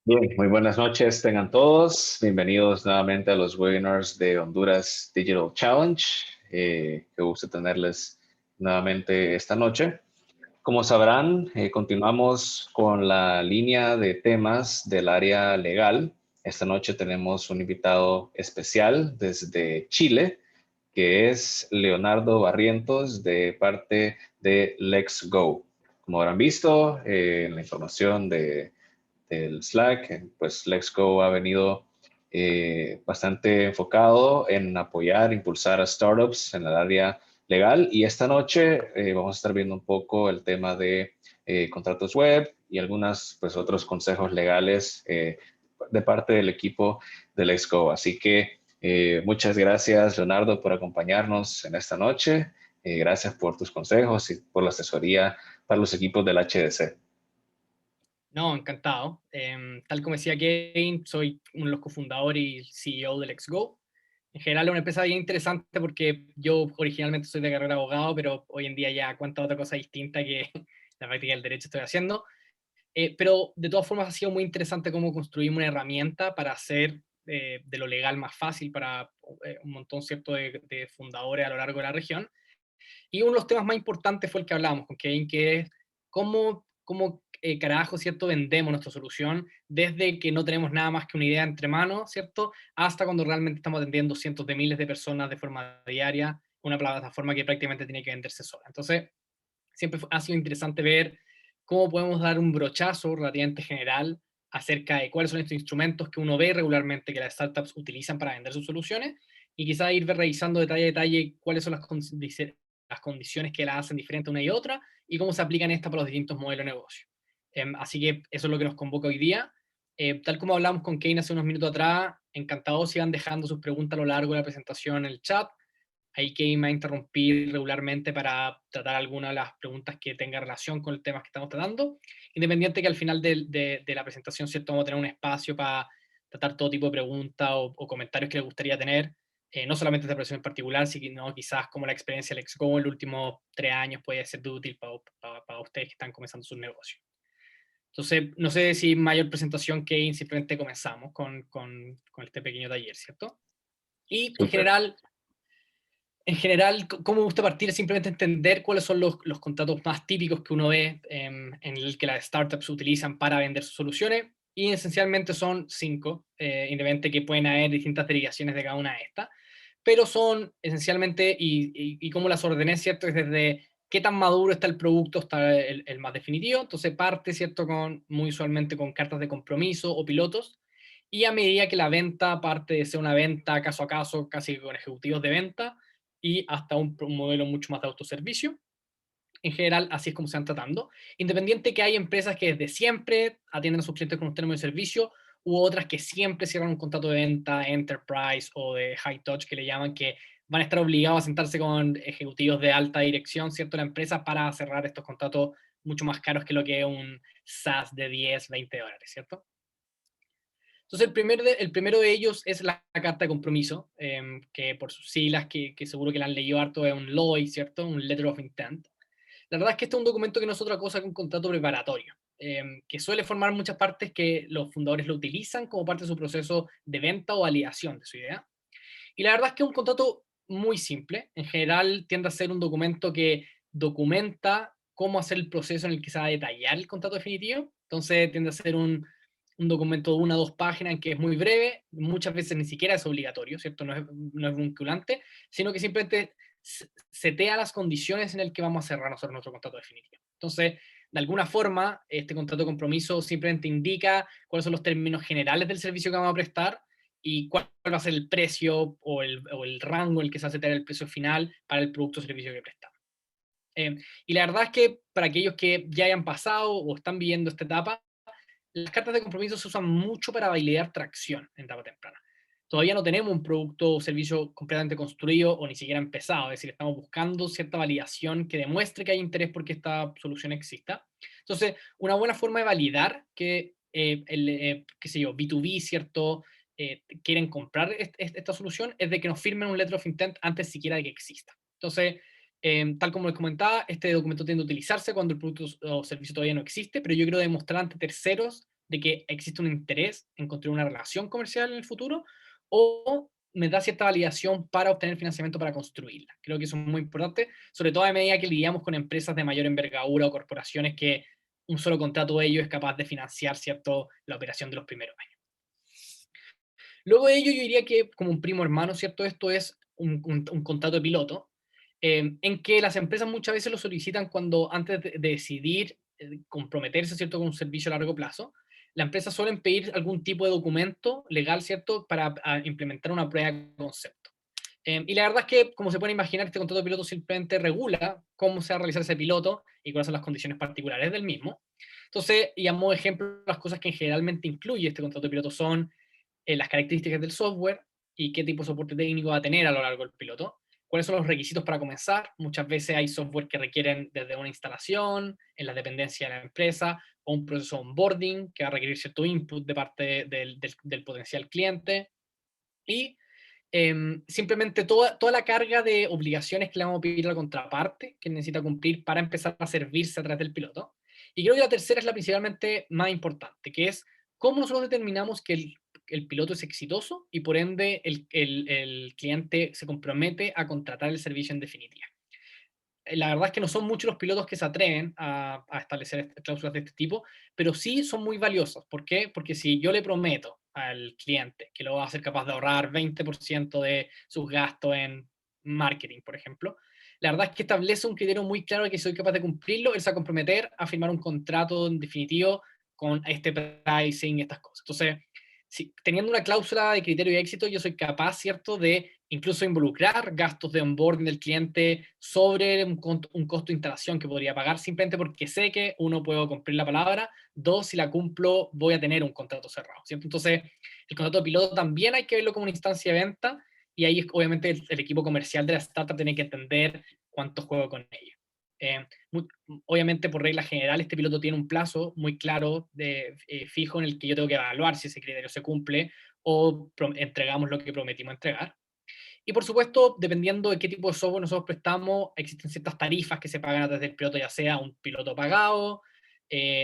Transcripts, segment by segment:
Bien, muy buenas noches, tengan todos. Bienvenidos nuevamente a los webinars de Honduras Digital Challenge. Qué gusto tenerles nuevamente esta noche. Como sabrán, continuamos con la línea de temas del área legal. Esta noche tenemos un invitado especial desde Chile, que es Leonardo Barrientos, de parte de LexGo. Como habrán visto en la información del Slack, pues LexGo ha venido bastante enfocado en apoyar, impulsar a startups en el área legal, y esta noche vamos a estar viendo un poco el tema de contratos web y algunos pues otros consejos legales de parte del equipo de LexGo. Así que muchas gracias, Leonardo, por acompañarnos en esta noche. Gracias por tus consejos y por la asesoría para los equipos del HDC. No, encantado. Tal como decía Kevin, soy uno de los cofundadores y CEO del LexGo. En general es una empresa bien interesante porque yo originalmente soy de carrera abogado, pero hoy en día ya cuánta otra cosa distinta que la práctica del derecho estoy haciendo. Pero de todas formas ha sido muy interesante cómo construimos una herramienta para hacer de lo legal más fácil para un montón cierto de fundadores a lo largo de la región. Y uno de los temas más importantes fue el que hablábamos con Kevin, que es cómo carajo, ¿cierto? Vendemos nuestra solución desde que no tenemos nada más que una idea entre manos, ¿cierto? Hasta cuando realmente estamos atendiendo cientos de miles de personas de forma diaria, una plataforma que prácticamente tiene que venderse sola. Entonces, siempre ha sido interesante ver cómo podemos dar un brochazo relativamente general acerca de cuáles son estos instrumentos que uno ve regularmente que las startups utilizan para vender sus soluciones y quizá ir revisando detalle a detalle cuáles son las condiciones que la hacen diferente una y otra y cómo se aplican estas para los distintos modelos de negocio. Así que eso es lo que nos convoca hoy día. Tal como hablamos con Kane hace unos minutos atrás, encantados sigan dejando sus preguntas a lo largo de la presentación en el chat. Ahí Kane va a interrumpir regularmente para tratar algunas de las preguntas que tengan relación con el tema que estamos tratando, independiente que al final de la presentación, ¿cierto? Vamos a tener un espacio para tratar todo tipo de preguntas o comentarios que les gustaría tener, no solamente esta presentación en particular, sino quizás como la experiencia del LexGo en los últimos 3 años puede ser de útil para ustedes que están comenzando sus negocios. Entonces, no sé si mayor presentación, Kane, simplemente comenzamos con este pequeño taller, ¿cierto? Y Súper. en general, cómo me gusta partir es simplemente entender cuáles son los contratos más típicos que uno ve en el que las startups utilizan para vender sus soluciones. Y esencialmente son 5, independientemente que pueden haber distintas derivaciones de cada una de estas. Pero son esencialmente, y cómo las ordené, ¿cierto? Es desde qué tan maduro está el producto hasta el más definitivo. Entonces parte, ¿cierto? Muy usualmente con cartas de compromiso o pilotos. Y a medida que la venta parte de ser una venta caso a caso, casi con ejecutivos de venta, y hasta un modelo mucho más de autoservicio. En general, así es como se están tratando. Independiente que hay empresas que desde siempre atienden a sus clientes con un término de servicio, u otras que siempre cierran un contrato de venta enterprise o de high touch, que le llaman, que van a estar obligados a sentarse con ejecutivos de alta dirección, ¿cierto?, la empresa para cerrar estos contratos mucho más caros que lo que es un SaaS de 10, $20, ¿cierto? Entonces, el primero de ellos es la carta de compromiso, que por sus siglas, que seguro que la han leído harto, es un LOI, ¿cierto? Un Letter of Intent. La verdad es que este es un documento que no es otra cosa que un contrato preparatorio, que suele formar muchas partes que los fundadores lo utilizan como parte de su proceso de venta o validación de su idea. Y la verdad es que es un contrato muy simple. En general tiende a ser un documento que documenta cómo hacer el proceso en el que se va a detallar el contrato definitivo. Entonces tiende a ser un documento de 1 o 2 páginas en que es muy breve, muchas veces ni siquiera es obligatorio, ¿cierto? No es vinculante, sino que simplemente setea las condiciones en el que vamos a cerrar nosotros nuestro contrato definitivo. Entonces, de alguna forma, este contrato de compromiso simplemente indica cuáles son los términos generales del servicio que vamos a prestar y cuál va a ser el precio o el rango en el que se hace tener el precio final para el producto o servicio que prestamos. Y la verdad es que para aquellos que ya hayan pasado o están viviendo esta etapa, las cartas de compromiso se usan mucho para validar tracción en etapa temprana. Todavía no tenemos un producto o servicio completamente construido o ni siquiera empezado, es decir, estamos buscando cierta validación que demuestre que hay interés porque esta solución exista. Entonces, una buena forma de validar que qué sé yo, B2B, ¿cierto? Quieren comprar esta solución es de que nos firmen un letter of intent antes siquiera de que exista. Entonces, Tal como les comentaba, este documento tiende a utilizarse cuando el producto o servicio todavía no existe, pero yo quiero demostrar ante terceros de que existe un interés en construir una relación comercial en el futuro, o me da cierta validación para obtener financiamiento para construirla. Creo que eso es muy importante, sobre todo a medida que lidiamos con empresas de mayor envergadura o corporaciones que un solo contrato de ellos es capaz de financiar, ¿cierto?, la operación de los primeros años. Luego de ello, yo diría que como un primo hermano, ¿cierto? Esto es un contrato de piloto, en que las empresas muchas veces lo solicitan cuando antes de decidir comprometerse, ¿cierto?, con un servicio a largo plazo, la empresa suelen pedir algún tipo de documento legal, ¿cierto?, para implementar una prueba de concepto. Y la verdad es que, como se pueden imaginar, este contrato de piloto simplemente regula cómo se va a realizar ese piloto y cuáles son las condiciones particulares del mismo. Entonces, y a modo de ejemplo, las cosas que generalmente incluye este contrato de piloto son las características del software y qué tipo de soporte técnico va a tener a lo largo del piloto, cuáles son los requisitos para comenzar. Muchas veces hay software que requieren desde una instalación en la dependencia de la empresa o un proceso de onboarding que va a requerir cierto input de parte del potencial cliente. Y simplemente toda la carga de obligaciones que le vamos a pedir a la contraparte que necesita cumplir para empezar a servirse a través del piloto. Y creo que la tercera es la principalmente más importante, que es cómo nosotros determinamos que el piloto es exitoso y por ende el cliente se compromete a contratar el servicio en definitiva. La verdad es que no son muchos los pilotos que se atreven a establecer cláusulas de este tipo, pero sí son muy valiosos. ¿Por qué? Porque si yo le prometo al cliente que lo va a ser capaz de ahorrar 20% de sus gastos en marketing, por ejemplo, la verdad es que establece un criterio muy claro de que soy capaz de cumplirlo, él se va a comprometer a firmar un contrato en definitivo con este pricing y estas cosas. Entonces, si, teniendo una cláusula de criterio de éxito, yo soy capaz, ¿cierto?, de incluso involucrar gastos de onboarding del cliente sobre un costo de instalación que podría pagar simplemente porque sé que, uno, puedo cumplir la palabra, dos, si la cumplo, voy a tener un contrato cerrado, ¿cierto? Entonces, el contrato de piloto también hay que verlo como una instancia de venta y ahí obviamente el equipo comercial de la startup tiene que entender cuánto juego con ello. Eh, Obviamente, por regla general, este piloto tiene un plazo muy claro fijo en el que yo tengo que evaluar si ese criterio se cumple o entregamos lo que prometimos entregar. Y por supuesto, dependiendo de qué tipo de software nosotros prestamos, existen ciertas tarifas que se pagan a través del piloto, ya sea un piloto pagado,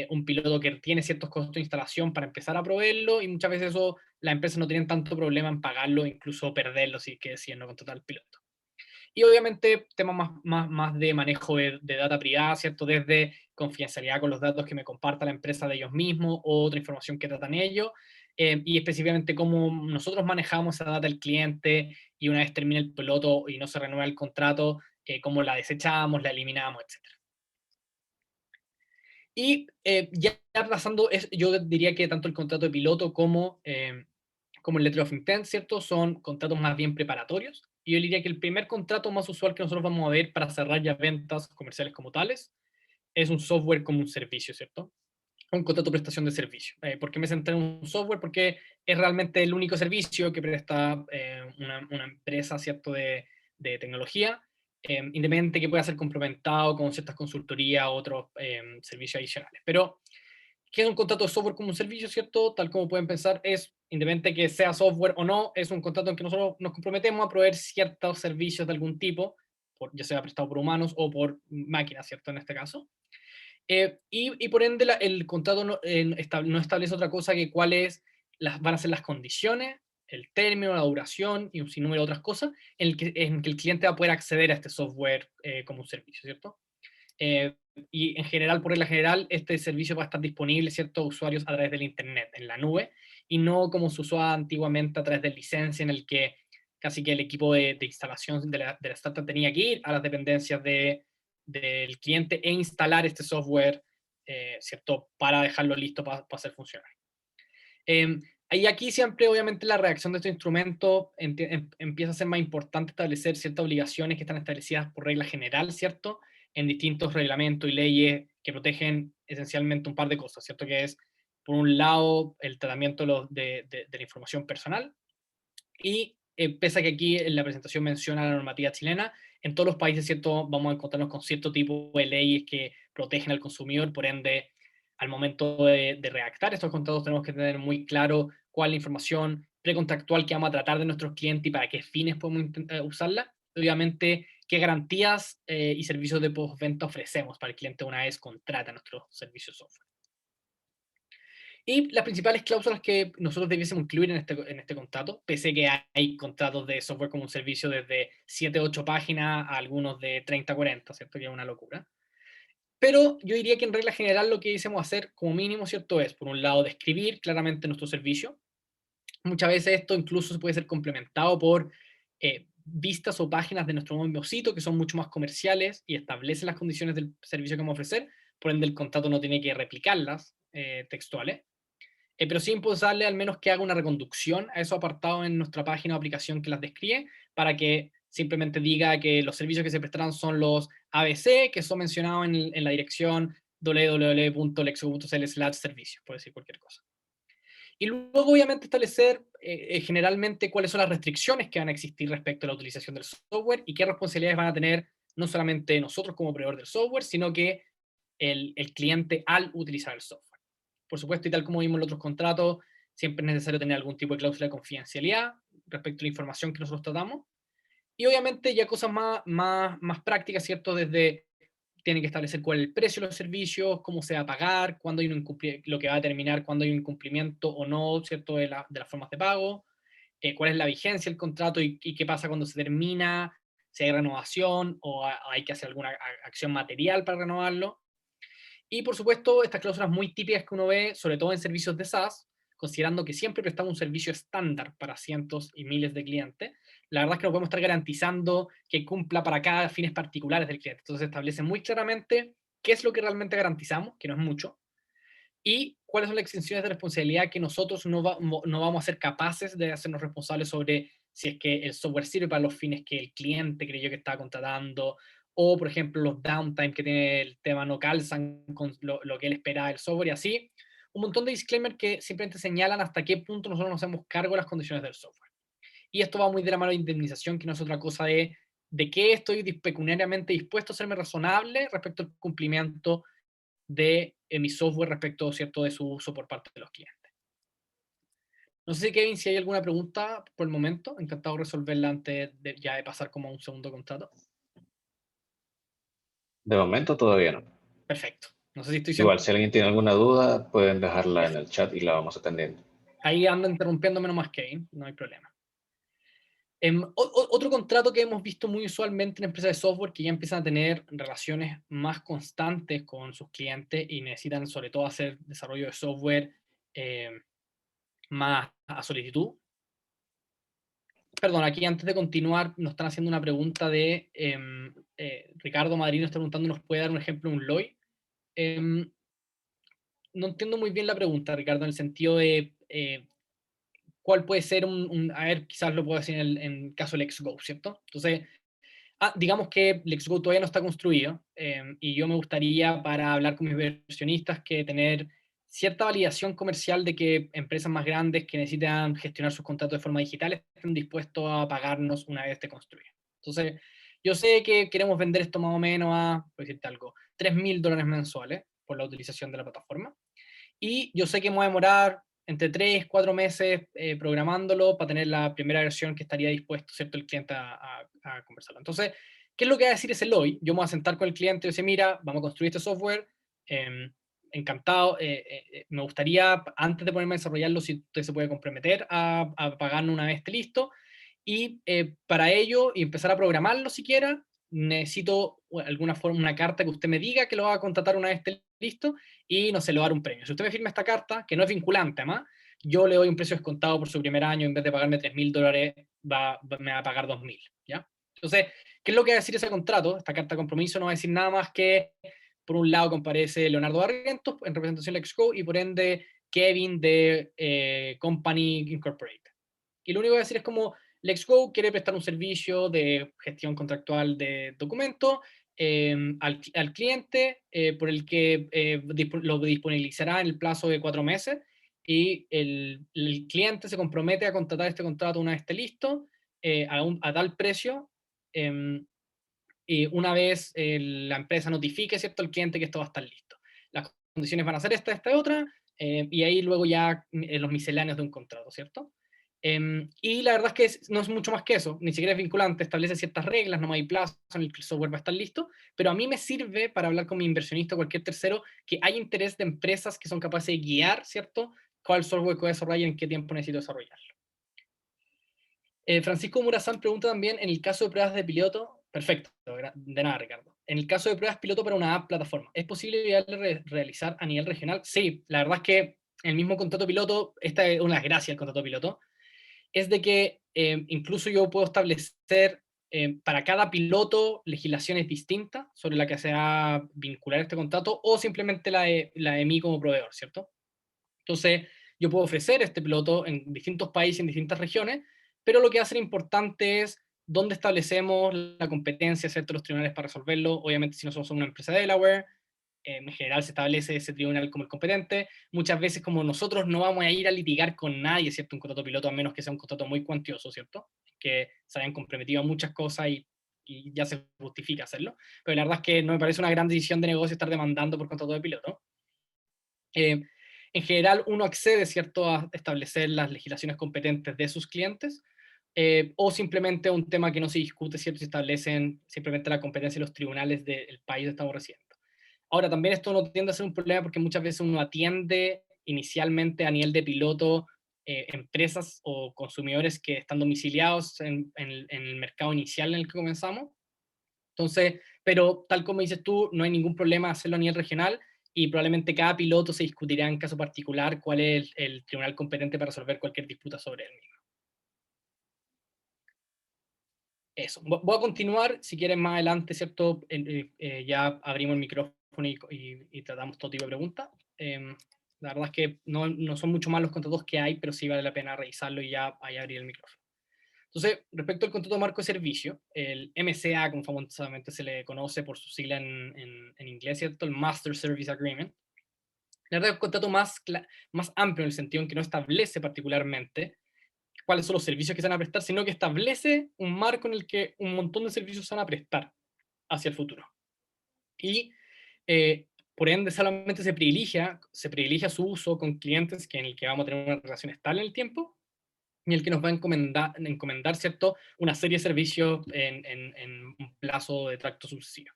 un piloto que tiene ciertos costos de instalación para empezar a proveerlo, y muchas veces eso las empresas no tienen tanto problema en pagarlo, incluso perderlo si es que deciden no contratar el piloto. Y obviamente temas más de manejo de data privada, ¿cierto? Desde confidencialidad con los datos que me comparta la empresa de ellos mismos o otra información que tratan ellos, y específicamente cómo nosotros manejamos esa data del cliente y una vez termine el piloto y no se renueva el contrato, cómo la desechamos, la eliminamos, etc. Y ya pasando, yo diría que tanto el contrato de piloto como el letter of intent, ¿cierto? Son contratos más bien preparatorios. Y yo diría que el primer contrato más usual que nosotros vamos a ver para cerrar ya ventas comerciales como tales es un software como un servicio, ¿cierto? Un contrato de prestación de servicio. ¿Por qué me centré en un software? Porque es realmente el único servicio que presta una empresa, ¿cierto?, de tecnología, independiente que pueda ser complementado con ciertas consultorías o otros servicios adicionales. Pero, ¿qué es un contrato de software como un servicio, cierto? Tal como pueden pensar, es, independiente que sea software o no, es un contrato en que nosotros nos comprometemos a proveer ciertos servicios de algún tipo, ya sea prestado por humanos o por máquinas, ¿cierto? En este caso. Y por ende el contrato no establece otra cosa que cuáles van a ser las condiciones, el término, la duración y un sinnúmero de otras cosas en que el cliente va a poder acceder a este software como un servicio, ¿cierto? Eh, y en general, por regla general, este servicio va a estar disponible, ¿cierto?, a usuarios a través del Internet, en la nube, y no como se usaba antiguamente a través de licencia, en el que casi que el equipo de instalación de la startup tenía que ir a las dependencias del cliente e instalar este software, ¿cierto?, para dejarlo listo para hacer funcionar. Eh, y aquí siempre, obviamente, la reacción de estos instrumentos empieza a ser más importante establecer ciertas obligaciones que están establecidas por regla general, ¿cierto?, en distintos reglamentos y leyes que protegen esencialmente un par de cosas, ¿cierto?, que es, por un lado, el tratamiento de la información personal, y pese a que aquí en la presentación menciona la normativa chilena, en todos los países, ¿cierto?, vamos a encontrarnos con cierto tipo de leyes que protegen al consumidor, por ende, al momento de redactar estos contratos tenemos que tener muy claro cuál es la información precontractual que vamos a tratar de nuestros clientes y para qué fines podemos usarla. Obviamente, qué garantías y servicios de postventa ofrecemos para el cliente una vez contrata nuestro servicio de software. Y las principales cláusulas que nosotros debiésemos incluir en este contrato, pese a que hay contratos de software como un servicio desde 7, 8 páginas a algunos de 30, 40, ¿cierto? Que es una locura. Pero yo diría que en regla general lo que debiésemos hacer como mínimo, ¿cierto? Es, por un lado, describir claramente nuestro servicio. Muchas veces esto incluso se puede ser complementado por vistas o páginas de nuestro mismo sitio que son mucho más comerciales y establecen las condiciones del servicio que vamos a ofrecer, por ende el contrato no tiene que replicarlas textuales. Pero sí impulsarle al menos que haga una reconducción a esos apartados en nuestra página o aplicación que las describe, para que simplemente diga que los servicios que se prestarán son los ABC, que son mencionados en la dirección www.lexo.cl/servicios, por decir cualquier cosa. Y luego, obviamente, establecer generalmente cuáles son las restricciones que van a existir respecto a la utilización del software y qué responsabilidades van a tener no solamente nosotros como proveedor del software, sino que el cliente al utilizar el software. Por supuesto, y tal como vimos en los otros contratos, siempre es necesario tener algún tipo de cláusula de confidencialidad respecto a la información que nosotros tratamos. Y obviamente ya cosas más prácticas, ¿cierto? Desde tienen que establecer cuál es el precio de los servicios, cómo se va a pagar, cuándo hay un lo que va a determinar cuándo hay un incumplimiento o no, ¿cierto? De las formas de pago, cuál es la vigencia del contrato y qué pasa cuando se termina, si hay renovación o hay que hacer alguna acción material para renovarlo. Y por supuesto, estas cláusulas muy típicas que uno ve, sobre todo en servicios de SaaS, considerando que siempre prestamos un servicio estándar para cientos y miles de clientes, la verdad es que no podemos estar garantizando que cumpla para cada fines particulares del cliente. Entonces establece muy claramente qué es lo que realmente garantizamos, que no es mucho, y cuáles son las exenciones de responsabilidad que nosotros no vamos a ser capaces de hacernos responsables sobre si es que el software sirve para los fines que el cliente creyó que estaba contratando, o por ejemplo los downtime que tiene el tema no calzan con lo que él esperaba del software y así. Un montón de disclaimers que simplemente señalan hasta qué punto nosotros nos hacemos cargo de las condiciones del software. Y esto va muy de la mano de indemnización, que no es otra cosa de qué estoy pecuniariamente dispuesto a serme razonable respecto al cumplimiento de mi software respecto, ¿cierto?, de su uso por parte de los clientes. No sé, Kevin, si hay alguna pregunta por el momento. Encantado de resolverla antes de ya de pasar como a un segundo contrato. De momento todavía no. Perfecto. No sé si estoy siendo... Igual, si alguien tiene alguna duda, pueden dejarla en Ya. el chat y la vamos atendiendo. Ahí ando interrumpiéndome nomás, Kevin. No hay problema. Otro contrato que hemos visto muy usualmente en empresas de software que ya empiezan a tener relaciones más constantes con sus clientes y necesitan sobre todo hacer desarrollo de software eh, más a solicitud. Perdón, aquí antes de continuar nos están haciendo una pregunta de Ricardo Madrid nos está preguntando, ¿nos puede dar un ejemplo de un LOI? No entiendo muy bien la pregunta, Ricardo, en el sentido de cuál puede ser a ver, quizás lo puedo decir en el caso del LexGo, ¿cierto? Entonces, digamos que LexGo todavía no está construido y yo me gustaría, para hablar con mis inversionistas, que tener cierta validación comercial de que empresas más grandes que necesitan gestionar sus contratos de forma digital estén dispuestos a pagarnos una vez esté construido. Entonces, yo sé que queremos vender esto más o menos a, por decirte algo, $3,000 mensuales por la utilización de la plataforma. Y yo sé que me voy a demorar entre 3 4 meses programándolo para tener la primera versión que estaría dispuesto, ¿cierto?, el cliente a conversarlo. Entonces, ¿qué es lo que va a decir ese LOI? Yo me voy a sentar con el cliente y decir, mira, vamos a construir este software, encantado, me gustaría, antes de ponerme a desarrollarlo, si usted se puede comprometer a pagarnos una vez esté listo, y para ello, y empezar a programarlo siquiera, necesito alguna forma, una carta que usted me diga que lo va a contratar una vez esté listo, y no sé, le va a dar un premio. Si usted me firma esta carta, que no es vinculante además, yo le doy un precio descontado por su primer año, en vez de pagarme $3,000, me va a pagar 2,000, ¿ya? Entonces, ¿qué es lo que va a decir ese contrato? Esta carta de compromiso no va a decir nada más que, por un lado, comparece Leonardo Barrientos en representación de LexGo y por ende Kevin de Company Incorporated. Y lo único que va a decir es como LexGo quiere prestar un servicio de gestión contractual de documentos al cliente por el que lo disponibilizará en el plazo de 4 meses y el cliente se compromete a contratar este contrato una vez esté listo a tal precio y una vez la empresa notifique, ¿cierto?, al cliente que esto va a estar listo. Las condiciones van a ser esta y otra y ahí luego ya los misceláneos de un contrato, ¿cierto? Y la verdad es que no es mucho más que eso, ni siquiera es vinculante, establece ciertas reglas, no hay plazo en el que el software va a estar listo, pero a mí me sirve para hablar con mi inversionista o cualquier tercero que hay interés de empresas que son capaces de guiar, ¿cierto? ¿Cuál software que voy a desarrollar y en qué tiempo necesito desarrollarlo? Francisco Murazán pregunta también, en el caso de pruebas de piloto, perfecto, de nada, Ricardo. En el caso de pruebas piloto para una app plataforma, ¿es posible realizar a nivel regional? Sí, la verdad es que el mismo contrato piloto, esta es una gracia del contrato piloto, es de que incluso yo puedo establecer para cada piloto legislaciones distintas sobre la que se va a vincular este contrato o simplemente la de mí como proveedor, ¿cierto? Entonces, yo puedo ofrecer este piloto en distintos países, en distintas regiones, pero lo que va a ser importante es dónde establecemos la competencia, ¿cierto? Los tribunales para resolverlo. Obviamente, si nosotros somos una empresa de Delaware, en general se establece ese tribunal como el competente. Muchas veces, como nosotros no vamos a ir a litigar con nadie, ¿cierto? Un contrato piloto, a menos que sea un contrato muy cuantioso, ¿cierto? Que se hayan comprometido a muchas cosas y ya se justifica hacerlo. Pero la verdad es que no me parece una gran decisión de negocio estar demandando por contrato de piloto. En general, uno accede, ¿cierto?, a establecer las legislaciones competentes de sus clientes, o simplemente un tema que no se discute, ¿cierto?, se establecen simplemente la competencia de los tribunales del país donde estamos residiendo. Ahora, también esto no tiende a ser un problema porque muchas veces uno atiende inicialmente a nivel de piloto empresas o consumidores que están domiciliados en el mercado inicial en el que comenzamos. Entonces, pero tal como dices tú, no hay ningún problema hacerlo a nivel regional y probablemente cada piloto se discutirá en caso particular cuál es el tribunal competente para resolver cualquier disputa sobre él mismo. Eso. Voy a continuar, si quieres más adelante, ¿cierto? Ya abrimos el micrófono y tratamos todo tipo de preguntas. La verdad es que no son mucho más los contratos que hay, pero sí vale la pena revisarlo y ya ahí abrir el micrófono. Entonces, respecto al contrato marco de servicio, el MCA, como famosamente se le conoce por su sigla en inglés, ¿cierto? El Master Service Agreement. La verdad es un contrato más amplio en el sentido en que no establece particularmente cuáles son los servicios que se van a prestar, sino que establece un marco en el que un montón de servicios se van a prestar hacia el futuro. Y por ende solamente se privilegia su uso con clientes en el que vamos a tener una relación estable en el tiempo y el que nos va a encomendar, ¿cierto?, una serie de servicios en un plazo de tracto sucesivo.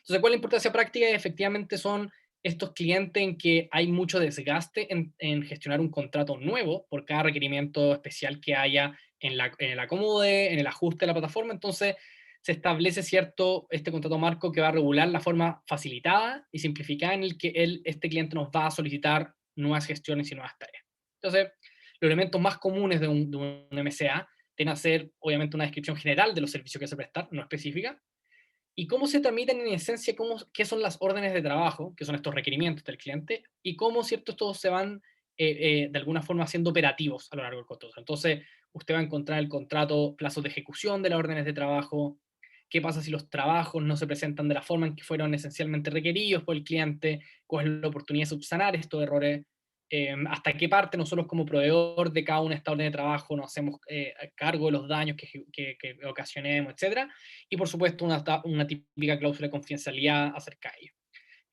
Entonces, ¿cuál es la importancia práctica? Efectivamente son estos clientes en que hay mucho desgaste en gestionar un contrato nuevo por cada requerimiento especial que haya en el acomode, en el ajuste de la plataforma. Entonces, se establece este contrato marco que va a regular la forma facilitada y simplificada en el que este cliente nos va a solicitar nuevas gestiones y nuevas tareas. Entonces, los elementos más comunes de un MCA tienen a ser, obviamente, una descripción general de los servicios que se prestan, no específica, y cómo se tramitan en esencia, qué son las órdenes de trabajo, que son estos requerimientos del cliente, y cómo, ¿cierto?, estos se van de alguna forma siendo operativos a lo largo del contrato. Entonces, usted va a encontrar el contrato, plazos de ejecución de las órdenes de trabajo, qué pasa si los trabajos no se presentan de la forma en que fueron esencialmente requeridos por el cliente, cuál es la oportunidad de subsanar estos errores, hasta qué parte nosotros como proveedor de cada una de estas órdenes de trabajo nos hacemos cargo de los daños que ocasionemos, etcétera, y por supuesto una típica cláusula de confidencialidad acerca de ello.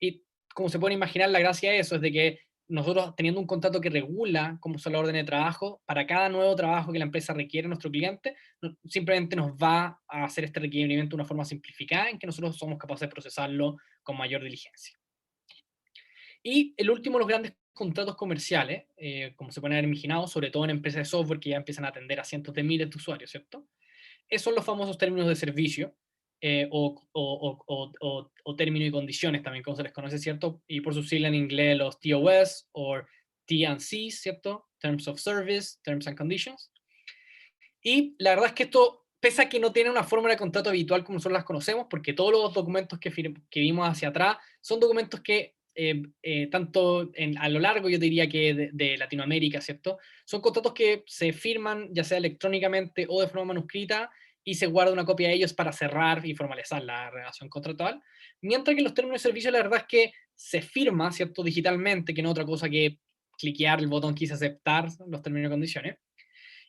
Y como se pueden imaginar, la gracia de eso es de que nosotros teniendo un contrato que regula cómo son las órdenes de trabajo, para cada nuevo trabajo que la empresa requiere a nuestro cliente, simplemente nos va a hacer este requerimiento de una forma simplificada en que nosotros somos capaces de procesarlo con mayor diligencia. Y el último, los grandes contratos comerciales, como se pueden haber imaginado, sobre todo en empresas de software que ya empiezan a atender a cientos de miles de usuarios, ¿cierto? Esos son los famosos términos de servicio, o términos y condiciones también, como se les conoce, ¿cierto? Y por su sigla en inglés los TOS o T&C, ¿cierto? Terms of Service, Terms and Conditions. Y la verdad es que esto, pese a que no tiene una fórmula de contrato habitual como nosotros las conocemos, porque todos los documentos que vimos hacia atrás son documentos que, tanto a lo largo, yo diría que de Latinoamérica, ¿cierto? Son contratos que se firman ya sea electrónicamente o de forma manuscrita y se guarda una copia de ellos para cerrar y formalizar la relación contractual. Mientras que los términos de servicio, la verdad es que se firma, ¿cierto? Digitalmente, que no es otra cosa que cliquear el botón que dice aceptar los términos y condiciones.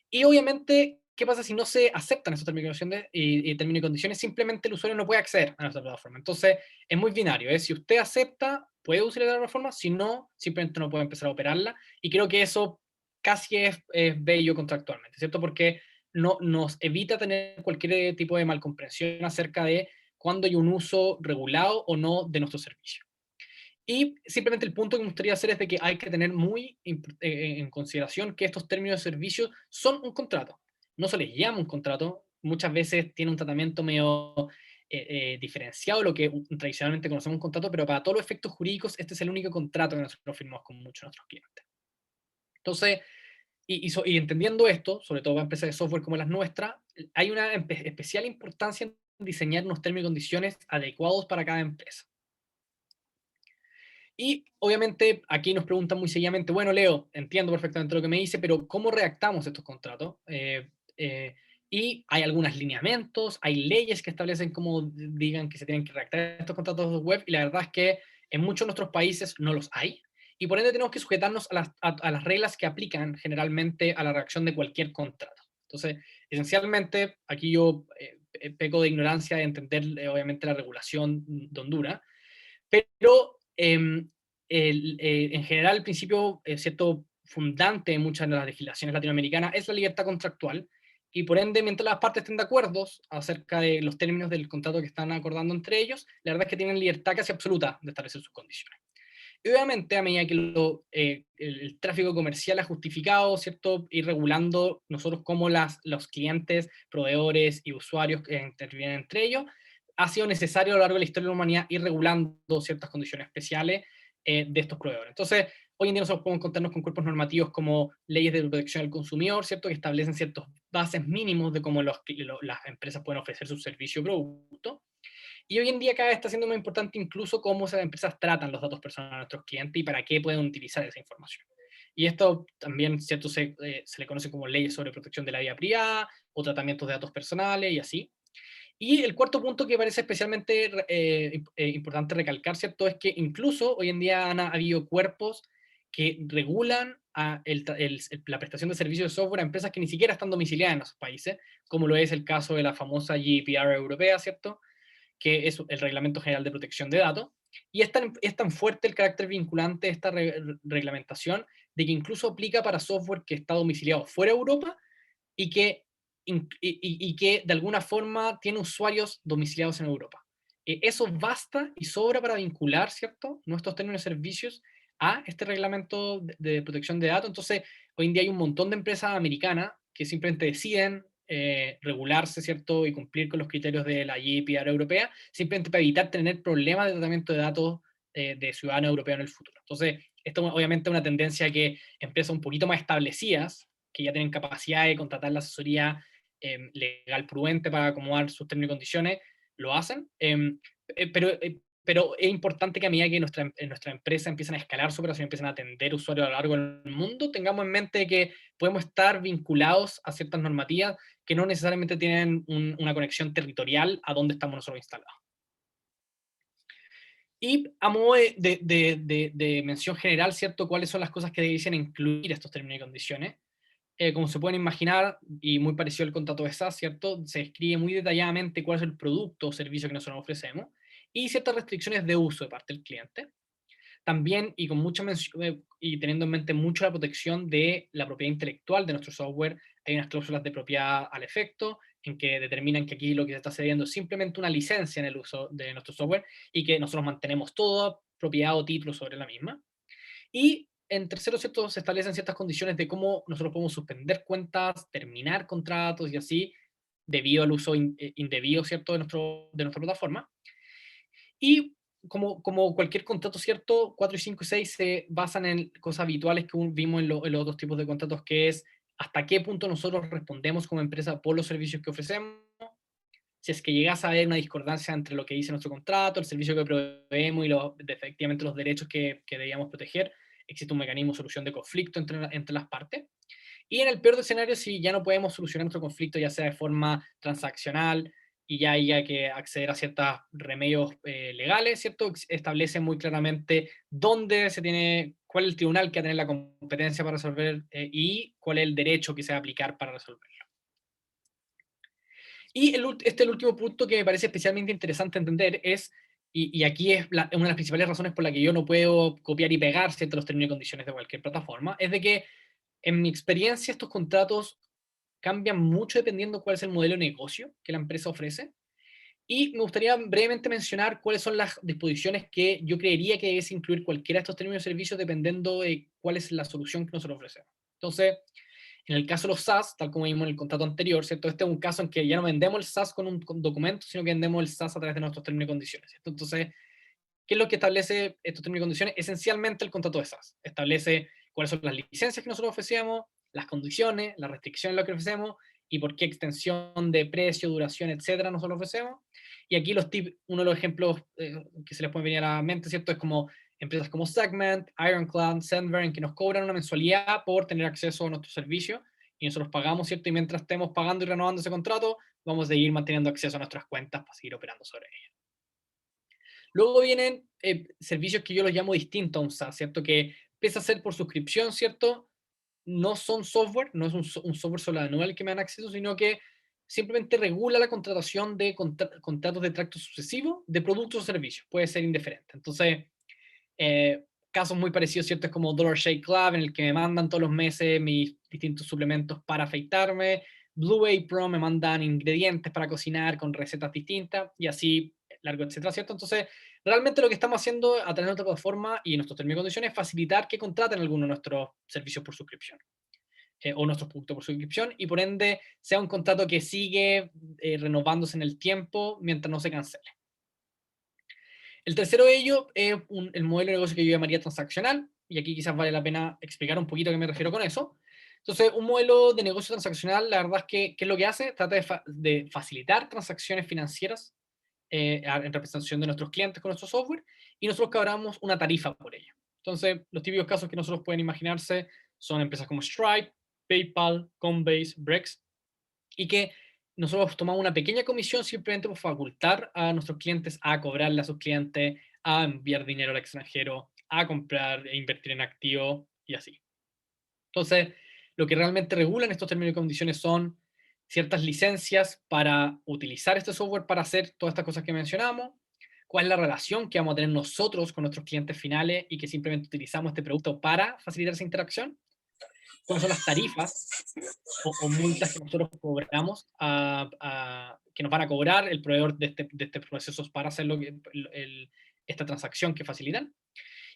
Y obviamente, ¿qué pasa si no se aceptan esos términos y condiciones? Simplemente el usuario no puede acceder a nuestra plataforma. Entonces, es muy binario. Si usted acepta, puede usar la plataforma, si no, simplemente no puede empezar a operarla. Y creo que eso casi es bello contractualmente, ¿cierto? Porque no, nos evita tener cualquier tipo de malcomprensión acerca de cuándo hay un uso regulado o no de nuestro servicio. Y simplemente el punto que me gustaría hacer es de que hay que tener muy en consideración que estos términos de servicio son un contrato. No se les llama un contrato, muchas veces tiene un tratamiento medio diferenciado de lo que tradicionalmente conocemos un contrato, pero para todos los efectos jurídicos este es el único contrato que nosotros firmamos con muchos de nuestros clientes. Entonces, y entendiendo esto, sobre todo para empresas de software como las nuestras, hay una especial importancia en diseñar unos términos y condiciones adecuados para cada empresa. Y obviamente aquí nos preguntan muy seguidamente, bueno, Leo, entiendo perfectamente lo que me dice, pero ¿cómo redactamos estos contratos? Y hay algunos lineamientos, hay leyes que establecen cómo digan que se tienen que redactar estos contratos web, y la verdad es que en muchos de nuestros países no los hay, y por ende tenemos que sujetarnos a las reglas que aplican generalmente a la redacción de cualquier contrato. Entonces, esencialmente, aquí yo peco de ignorancia de entender, obviamente, la regulación de Honduras, pero en general el principio cierto fundante en muchas de las legislaciones latinoamericanas es la libertad contractual, y por ende, mientras las partes estén de acuerdo acerca de los términos del contrato que están acordando entre ellos, la verdad es que tienen libertad casi absoluta de establecer sus condiciones. Y obviamente, a medida que el tráfico comercial ha justificado, ¿cierto?, ir regulando nosotros como los clientes, proveedores y usuarios que intervienen entre ellos, ha sido necesario a lo largo de la historia de la humanidad ir regulando ciertas condiciones especiales de estos proveedores. Entonces, hoy en día nosotros podemos contarnos con cuerpos normativos como leyes de protección del consumidor, ¿cierto?, que establecen ciertos bases mínimos de cómo las empresas pueden ofrecer su servicio o producto. Y hoy en día cada vez está siendo más importante incluso cómo esas empresas tratan los datos personales de nuestros clientes y para qué pueden utilizar esa información. Y esto también, ¿cierto?, se le conoce como leyes sobre protección de la vida privada o tratamientos de datos personales y así. Y el cuarto punto que parece especialmente importante recalcar, ¿cierto?, es que incluso hoy en día han habido cuerpos que regulan la prestación de servicios de software a empresas que ni siquiera están domiciliadas en esos países, como lo es el caso de la famosa GDPR europea, ¿cierto?, que es el Reglamento General de Protección de Datos, y es tan fuerte el carácter vinculante de esta reglamentación de que incluso aplica para software que está domiciliado fuera de Europa y que de alguna forma tiene usuarios domiciliados en Europa. Eso basta y sobra para vincular, ¿cierto?, nuestros términos de servicios a este reglamento de protección de datos. Entonces, hoy en día hay un montón de empresas americanas que simplemente deciden regularse, ¿cierto?, y cumplir con los criterios de la GDPR europea, simplemente para evitar tener problemas de tratamiento de datos de ciudadanos europeos en el futuro. Entonces, esto obviamente es una tendencia que empresas un poquito más establecidas, que ya tienen capacidad de contratar la asesoría legal prudente para acomodar sus términos y condiciones, lo hacen. Pero es importante que a medida que nuestra empresa empiezan a escalar su operación, empiezan a atender usuarios a lo largo del mundo, tengamos en mente que podemos estar vinculados a ciertas normativas que no necesariamente tienen una conexión territorial a donde estamos nosotros instalados. Y a modo de mención general, ¿cierto?, ¿cuáles son las cosas que debiesen incluir estos términos y condiciones? Como se pueden imaginar, y muy parecido al contrato de SaaS, ¿cierto?, se escribe muy detalladamente cuál es el producto o servicio que nosotros ofrecemos y ciertas restricciones de uso de parte del cliente. También, y con mucha y teniendo en mente mucho la protección de la propiedad intelectual de nuestro software, hay unas cláusulas de propiedad al efecto, en que determinan que aquí lo que se está cediendo es simplemente una licencia en el uso de nuestro software y que nosotros mantenemos toda propiedad o título sobre la misma. Y en tercero, ¿cierto?, se establecen ciertas condiciones de cómo nosotros podemos suspender cuentas, terminar contratos y así, debido al uso indebido, ¿cierto?, de nuestra plataforma. Y como cualquier contrato, ¿cierto?, 4 y 5 y 6 se basan en cosas habituales que vimos en los otros tipos de contratos, que es hasta qué punto nosotros respondemos como empresa por los servicios que ofrecemos. Si es que llegas a haber una discordancia entre lo que dice nuestro contrato, el servicio que proveemos y efectivamente los derechos que debíamos proteger, existe un mecanismo de solución de conflicto entre las partes. Y en el peor de escenarios, si ya no podemos solucionar nuestro conflicto, ya sea de forma transaccional y ya hay que acceder a ciertos remedios legales, ¿cierto?, establece muy claramente dónde se tiene, cuál es el tribunal que va a tener la competencia para resolver y cuál es el derecho que se va a aplicar para resolverlo. Y este es el último punto que me parece especialmente interesante entender es, y aquí es una de las principales razones por la que yo no puedo copiar y pegar, ¿cierto?, los términos y condiciones de cualquier plataforma, es de que En mi experiencia, estos contratos cambian mucho dependiendo cuál es el modelo de negocio que la empresa ofrece. Y me gustaría brevemente mencionar cuáles son las disposiciones que yo creería que debe incluir cualquiera de estos términos de servicio dependiendo de cuál es la solución que nosotros ofrecemos. Entonces, en el caso de los SaaS, tal como vimos en el contrato anterior, ¿cierto? Este es un caso en que ya no vendemos el SaaS con un documento, sino que vendemos el SaaS a través de nuestros términos y condiciones, ¿cierto? Entonces, ¿qué es lo que establece estos términos y condiciones? Esencialmente el contrato de SaaS. Establece cuáles son las licencias que nosotros ofrecemos, las condiciones, las restricciones de lo que ofrecemos y por qué extensión de precio, duración, etcétera, nosotros ofrecemos. Y aquí los tips, uno de los ejemplos que se les puede venir a la mente, ¿cierto? Es como empresas como Segment, Ironclad, Sendver, que nos cobran una mensualidad por tener acceso a nuestro servicio y nosotros pagamos, ¿cierto? Y mientras estemos pagando y renovando ese contrato, vamos a seguir manteniendo acceso a nuestras cuentas para seguir operando sobre ellas. Luego vienen servicios que yo los llamo distintos a un SaaS, ¿cierto? Que empieza a ser por suscripción, ¿cierto? No son software, no es un software solo anual que me dan acceso, sino que simplemente regula la contratación de contratos de tracto sucesivo de productos o servicios. Puede ser indiferente. Entonces, casos muy parecidos, ¿cierto? Es como Dollar Shave Club, en el que me mandan todos los meses mis distintos suplementos para afeitarme. Blue Apron me mandan ingredientes para cocinar con recetas distintas y así, largo, etcétera, ¿cierto? Entonces, realmente lo que estamos haciendo a través de nuestra plataforma y nuestros términos y condiciones es facilitar que contraten alguno de nuestros servicios por suscripción o nuestros productos por suscripción y por ende sea un contrato que sigue renovándose en el tiempo mientras no se cancele. El tercero de ello es el modelo de negocio que yo llamaría transaccional, y aquí quizás vale la pena explicar un poquito a qué me refiero con eso. Entonces, un modelo de negocio transaccional, la verdad es que, ¿qué es lo que hace? Trata de facilitar transacciones financieras en representación de nuestros clientes con nuestro software, y nosotros cobramos una tarifa por ello. Entonces, los típicos casos que nosotros pueden imaginarse son empresas como Stripe, PayPal, Coinbase, Brex, y que nosotros tomamos una pequeña comisión simplemente por facultar a nuestros clientes a cobrarle a sus clientes, a enviar dinero al extranjero, a comprar e invertir en activos y así. Entonces, lo que realmente regulan estos términos y condiciones son ciertas licencias para utilizar este software para hacer todas estas cosas que mencionamos, cuál es la relación que vamos a tener nosotros con nuestros clientes finales y que simplemente utilizamos este producto para facilitar esa interacción, cuáles son las tarifas o multas que nosotros cobramos que nos van a cobrar el proveedor de este proceso para hacer esta transacción que facilitan.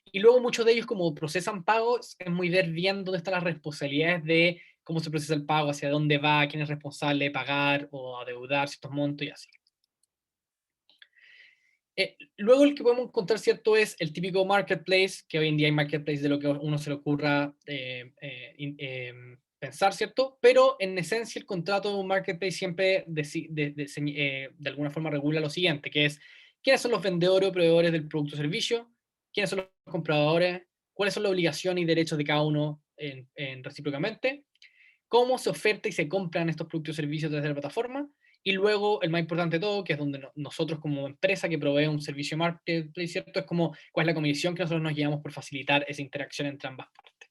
Y luego muchos de ellos, como procesan pagos, es muy ver bien dónde están las responsabilidades de cómo se procesa el pago, hacia dónde va, quién es responsable de pagar o adeudar ciertos montos y así. Luego el que podemos encontrar, ¿cierto? Es el típico marketplace, que hoy en día hay marketplace de lo que uno se le ocurra pensar, ¿cierto? Pero en esencia el contrato de un marketplace siempre de alguna forma regula lo siguiente, que es quiénes son los vendedores o proveedores del producto o servicio, quiénes son los compradores, cuáles son las obligaciones y derechos de cada uno recíprocamente, cómo se oferta y se compran estos productos y servicios desde la plataforma, y luego el más importante de todo, que es donde nosotros como empresa que provee un servicio marketplace, ¿cierto? Es como cuál es la comisión que nosotros nos llevamos por facilitar esa interacción entre ambas partes.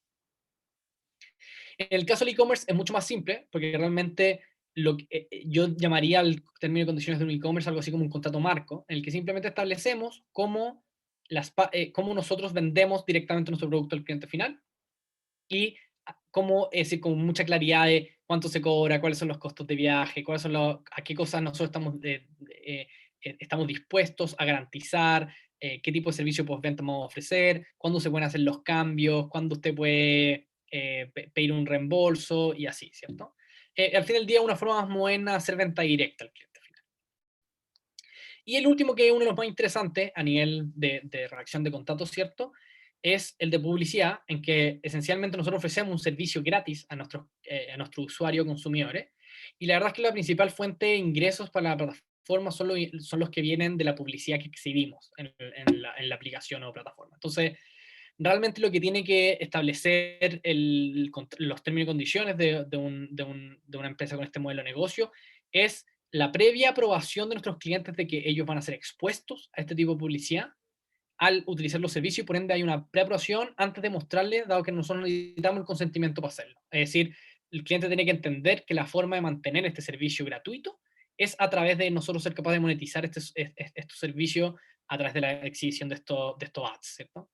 En el caso del e-commerce es mucho más simple, porque realmente yo llamaría al término y condiciones de un e-commerce algo así como un contrato marco, en el que simplemente establecemos cómo nosotros vendemos directamente nuestro producto al cliente final y cómo, es decir, con mucha claridad de cuánto se cobra, cuáles son los costos de viaje, a qué cosas nosotros estamos dispuestos a garantizar, qué tipo de servicio postventa vamos a ofrecer, cuándo se pueden hacer los cambios, cuándo usted puede pedir un reembolso y así, ¿cierto? Al fin del día, una forma más moderna de hacer venta directa al cliente final. Y el último, que es uno de los más interesantes a nivel de redacción de contratos, ¿cierto? Es el de publicidad, en que esencialmente nosotros ofrecemos un servicio gratis a nuestros usuarios consumidores. Y la verdad es que la principal fuente de ingresos para la plataforma son los que vienen de la publicidad que exhibimos en la aplicación o plataforma. Entonces, realmente lo que tiene que establecer los términos y condiciones de una empresa con este modelo de negocio es la previa aprobación de nuestros clientes de que ellos van a ser expuestos a este tipo de publicidad al utilizar los servicios, y por ende hay una preaprobación antes de mostrarle, dado que nosotros necesitamos el consentimiento para hacerlo. Es decir, el cliente tiene que entender que la forma de mantener este servicio gratuito es a través de nosotros ser capaces de monetizar estos servicios a través de la exhibición de estos ads, ¿cierto?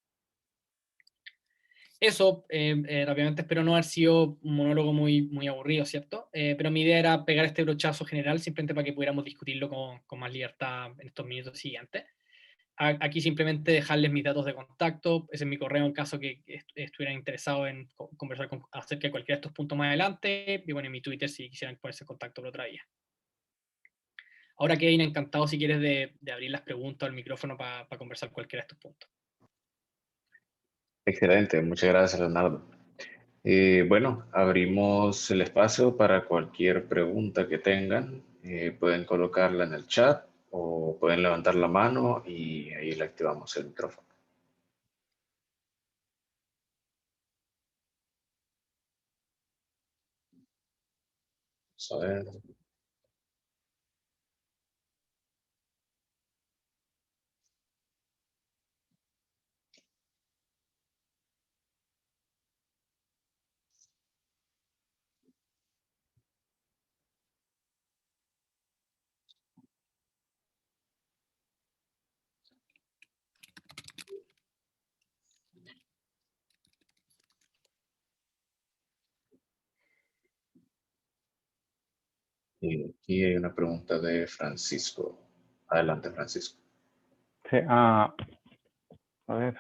Eso, rápidamente, espero no haber sido un monólogo muy aburrido, ¿cierto? Pero mi idea era pegar este brochazo general simplemente para que pudiéramos discutirlo con más libertad en estos minutos siguientes. Aquí simplemente dejarles mis datos de contacto, ese es mi correo en caso que estuvieran interesados en conversar acerca de cualquiera de estos puntos más adelante, y bueno, en mi Twitter si quisieran ponerse en contacto por otra vía. Ahora Kevin, encantado si quieres de abrir las preguntas o el micrófono para conversar cualquiera de estos puntos. Excelente, muchas gracias, Leonardo. Bueno, abrimos el espacio para cualquier pregunta que tengan. Pueden colocarla en el chat o pueden levantar la mano y ahí le activamos el micrófono. Vamos a ver. Aquí hay una pregunta de Francisco. Adelante, Francisco. Sí, a ver,